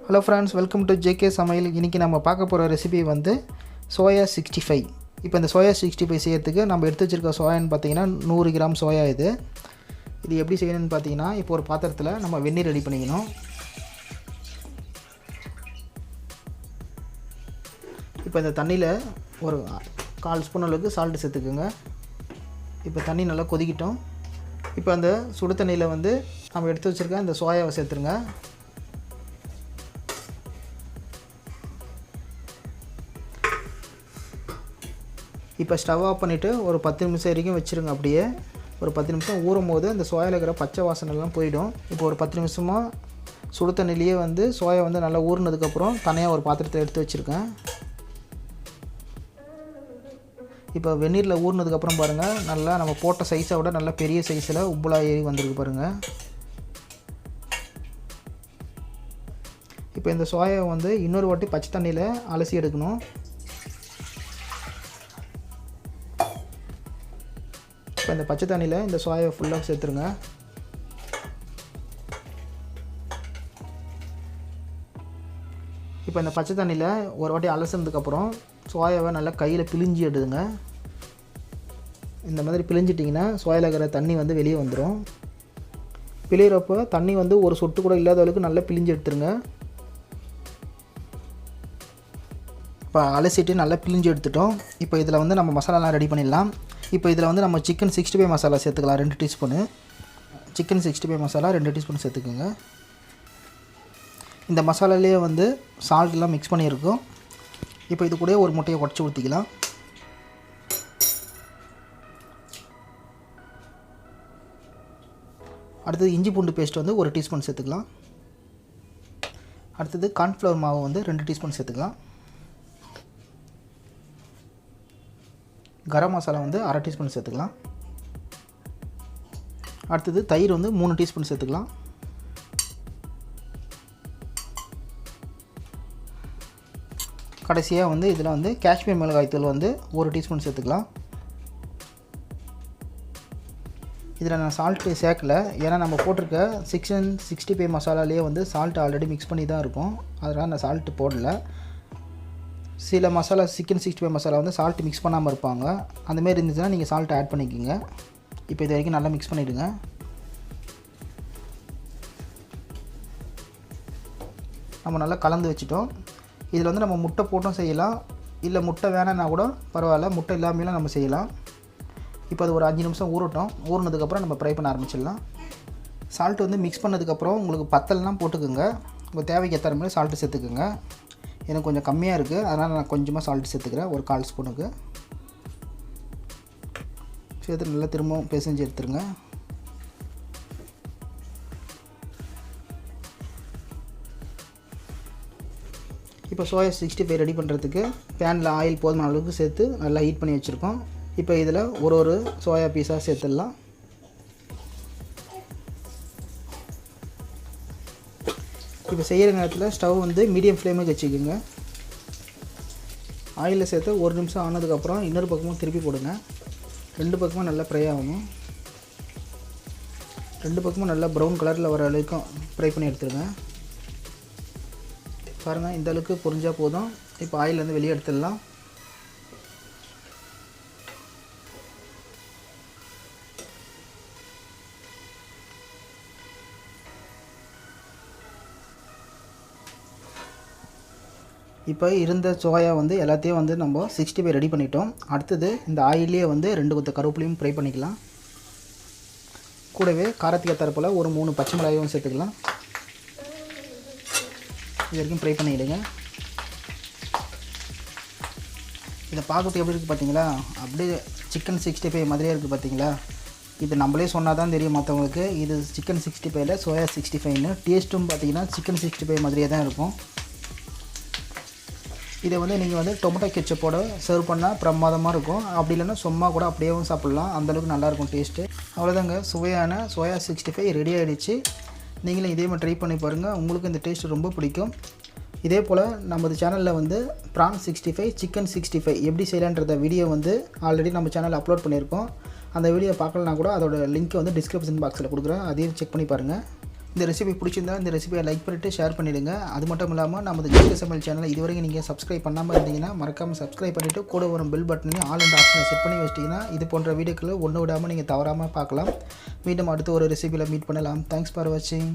Hello friends, welcome to JK Samayal. இன்னைக்கு நம்ம பார்க்க போற ரெசிபி வந்து Soya 65. இப்போ இந்த Soya 65 செய்யிறதுக்கு நம்ம எடுத்து வச்சிருக்க சோயான்னு பாத்தீங்கன்னா 100 கிராம் சோயா இது. இது எப்படி செய்யணும்னு பாத்தீங்கன்னா இப்போ ஒரு பாத்திரத்துல நம்ம வெந்நீர் ரெடி பண்ணிக்கணும். இப்போ இந்த தண்ணில ஒரு 1/4 ஸ்பூன் அளவுக்கு salt சேர்த்துக்கங்க. இப்போ தண்ணி நல்லா கொதிக்கிட்டோம். இப்போ அந்த சுடு தண்ணில வந்து நம்ம எடுத்து வச்சிருக்க இந்த சோயாவை சேர்த்துருங்க. இப்போ ஸ்டவ் ஆஃப் பண்ணிவிட்டு ஒரு 10 நிமிஷம் வரைக்கும் வச்சுருங்க. அப்படியே ஒரு 10 நிமிஷம் ஊறும் போது அந்த சோயாவில் இருக்கிற பச்சை வாசனைலாம் போயிடும். இப்போ ஒரு 10 நிமிஷமாக சுடு தண்ணிலேயே வந்து சோயா வந்து நல்லா ஊறினதுக்கப்புறம் தனியாக ஒரு பாத்திரத்தை எடுத்து வச்சுருக்கேன். இப்போ வெந்நீரில் ஊறினதுக்கப்புறம் பாருங்கள், நல்லா நம்ம போட்ட சைஸை விட நல்லா பெரிய சைஸில் உப்புலாக ஏறி வந்திருக்கு பாருங்கள். இப்போ இந்த சோயாவை வந்து இன்னொரு வாட்டி பச்சை தண்ணியில் அலசி எடுக்கணும். இப்போ இந்த பச்சை தண்ணியில் இந்த சோயாவை ஃபுல்லாக சேர்த்துருங்க. இப்போ இந்த பச்சை தண்ணியில் ஒரு வாட்டி அலசினதுக்கப்புறம் சோயாவை நல்லா கையில் பிழிஞ்சி எடுதுங்க. இந்த மாதிரி பிழிஞ்சிட்டிங்கன்னா சோயாவில் இருக்கிற தண்ணி வந்து வெளியே வந்துடும். பிழிகிறப்போ தண்ணி வந்து ஒரு சொட்டு கூட இல்லாத அளவுக்கு நல்லா பிழிஞ்சு எடுத்துருங்க. இப்போ அலசிட்டு நல்லா பிழிஞ்சு எடுத்துட்டோம். இப்போ இதில் வந்து நம்ம மசாலாலாம் ரெடி பண்ணிடலாம். இப்போ இதில் வந்து நம்ம சிக்கன் 65 மசாலா சேர்த்துக்கலாம். 2 டீஸ்பூனு சிக்கன் 65 மசாலா 2 டீஸ்பூன் சேர்த்துக்குங்க. இந்த மசாலாலேயே வந்து சால்ட்லாம் மிக்ஸ் பண்ணியிருக்கோம். இப்போ இது கூட ஒரு முட்டையை உடச்சி ஊற்றிக்கலாம். அடுத்தது இஞ்சி பூண்டு பேஸ்ட் வந்து 1 டீஸ்பூன் சேர்த்துக்கலாம். அடுத்தது கார்ன்ஃப்ளவர் மாவு வந்து 2 டீஸ்பூன் சேர்த்துக்கலாம். கரம் மசாலா வந்து 1/2 டீஸ்பூன் சேர்த்துக்கலாம். அடுத்தது தயிர் வந்து 3 டீஸ்பூன் சேர்த்துக்கலாம். கடைசியாக வந்து இதில் வந்து காஷ்மீர் மிளகாய் தூள் வந்து 1 டீஸ்பூன் சேர்த்துக்கலாம். இதில் நான் சால்ட்டு சேர்க்கலை, ஏன்னா நம்ம போட்டிருக்க சிக்கன் 65 மசாலாலேயே வந்து சால்ட் ஆல்ரெடி மிக்ஸ் பண்ணி தான் இருக்கும். அதனால் நான் சால்ட்டு போடலை. சில மசாலா சிக்கன் 65 மசாலா வந்து சால்ட் மிக்ஸ் பண்ணாமல் இருப்பாங்க. அந்தமாரி இருந்துச்சுன்னா நீங்கள் சால்ட் ஆட் பண்ணிக்கோங்க. இப்போ இது வரைக்கும் நல்லா மிக்ஸ் பண்ணிவிடுங்க. நம்ம நல்லா கலந்து வச்சுட்டோம். இதில் வந்து நம்ம முட்டை போட்டும் செய்யலாம், இல்லை முட்டை வேணான்னா கூட பரவாயில்ல, முட்டை இல்லாமலும் நம்ம செய்யலாம். இப்போ அது ஒரு 5 நிமிஷம் ஊறட்டும். ஊறினதுக்கப்புறம் நம்ம ஃப்ரை பண்ண ஆரம்பிச்சிடலாம். சால்ட் வந்து மிக்ஸ் பண்ணதுக்கப்புறம் உங்களுக்கு பத்தலாம் போட்டுக்குங்க. உங்கள் தேவைக்கு ஏற்ற மாதிரி சால்ட்டு சேர்த்துக்குங்க. எனக்கு கொஞ்சம் கம்மியாக இருக்குது, அதனால் நான் கொஞ்சமாக சால்ட் சேர்த்துக்கிறேன். ஒரு 1/4 ஸ்பூனுக்கு சேர்த்து நல்லா திரும்பவும் பிசைஞ்சு எடுத்துருங்க. இப்போ சோயா 65 ரெடி பண்ணுறதுக்கு பேனில் ஆயில் போதுமான அளவுக்கு சேர்த்து நல்லா ஹீட் பண்ணி வச்சுருக்கோம். இப்போ இதில் ஒரு சோயா பீஸாக சேர்த்துடலாம். இப்போ செய்கிற நேரத்தில் ஸ்டவ் வந்து மீடியம் ஃப்ளேமுக்கு வச்சுக்கோங்க. ஆயிலில் சேர்த்து 1 நிமிஷம் ஆனதுக்கப்புறம் இன்னொரு பக்கமும் திருப்பி போடுங்க. 2 பக்கமும் நல்லா ஃப்ரை ஆகணும். 2 பக்கமும் நல்லா ப்ரௌன் கலரில் வர அளவுக்கு ஃப்ரை பண்ணி எடுத்துருங்க. பாருங்கள், இந்த அளவுக்கு பொரிஞ்சால் போதும். இப்போ ஆயிலேருந்து வெளியே எடுத்துடலாம். இப்போ இருந்த சோயா வந்து எல்லாத்தையும் வந்து நம்ம 65 ரெடி பண்ணிட்டோம். அடுத்தது இந்த ஆயிலே வந்து 2 கொத்த கருவேப்பிலையும் ஃப்ரை பண்ணிக்கலாம். கூடவே காரத்துக்கு ஏற்றாற்போல் ஒரு 3 பச்சை மிளகாயும் சேர்த்துக்கலாம். இது வரைக்கும் ஃப்ரை பண்ணிவிடுங்க. இதை பார்க்கறதுக்கு எப்படி இருக்குது பார்த்தீங்களா? அப்படியே சிக்கன் 65 மாதிரியே இருக்குது பார்த்தீங்களா? இது நம்மளே சொன்னால் தான் தெரியும் மற்றவங்களுக்கு. இது சிக்கன் 65ல் சோயா 65ன்னு. டேஸ்ட்டும் பார்த்தீங்கன்னா சிக்கன் 65 மாதிரியே தான் இருக்கும். இதை வந்து நீங்கள் வந்து டொமேட்டோ கெச்சப்போட சர்வ் பண்ணால் பிரமாதமாக இருக்கும். அப்படி இல்லைன்னா சும்மா கூட அப்படியேவும் சாப்பிட்லாம். அந்தளவுக்கு நல்லாயிருக்கும் டேஸ்ட்டு. அவ்வளோதாங்க, சுவையான சோயா 65 ரெடி ஆகிடுச்சு. நீங்களும் இதே மாதிரி ட்ரை பண்ணி பாருங்கள். உங்களுக்கு இந்த டேஸ்ட்டு ரொம்ப பிடிக்கும். இதே போல் நமது சேனலில் வந்து ப்ரான் 65 சிக்கன் 65 எப்படி செய்யலான்றத வீடியோ வந்து ஆல்ரெடி நம்ம சேனலில் அப்லோட் பண்ணியிருக்கோம். அந்த வீடியோ பார்க்கலனா கூட அதோட லிங்க்கை வந்து டிஸ்கிரிப்ஷன் பாக்ஸில் கொடுக்குறேன். அதையும் செக் பண்ணி பாருங்கள். இந்த ரெசிபி பிடிச்சிருந்தா இந்த ரெசிபியை லைக் பண்ணிவிட்டு ஷேர் பண்ணிவிடுங்க. அது மட்டும் இல்லாமல் நமது ஜிகே சமையல் சேனலை இதுவரைக்கும் நீங்கள் சப்ஸ்கிரைப் பண்ணாமல் இருந்தீங்கன்னா மறக்காமல் சப்ஸ்கிரைப் பண்ணிவிட்டு கூட வரும் பெல் பட்டனையும் ஆல் அண்ட் ஆப்ஷனை செட் பண்ணி வச்சிட்டிங்கன்னா இது போன்ற வீடியோக்களை ஒன்று விடாமல் நீங்கள் தவறாமல் பார்க்கலாம். மீண்டும் அடுத்த ஒரு ரெசிபியில் மீட் பண்ணலாம். தேங்க்ஸ் ஃபார் வாட்சிங்.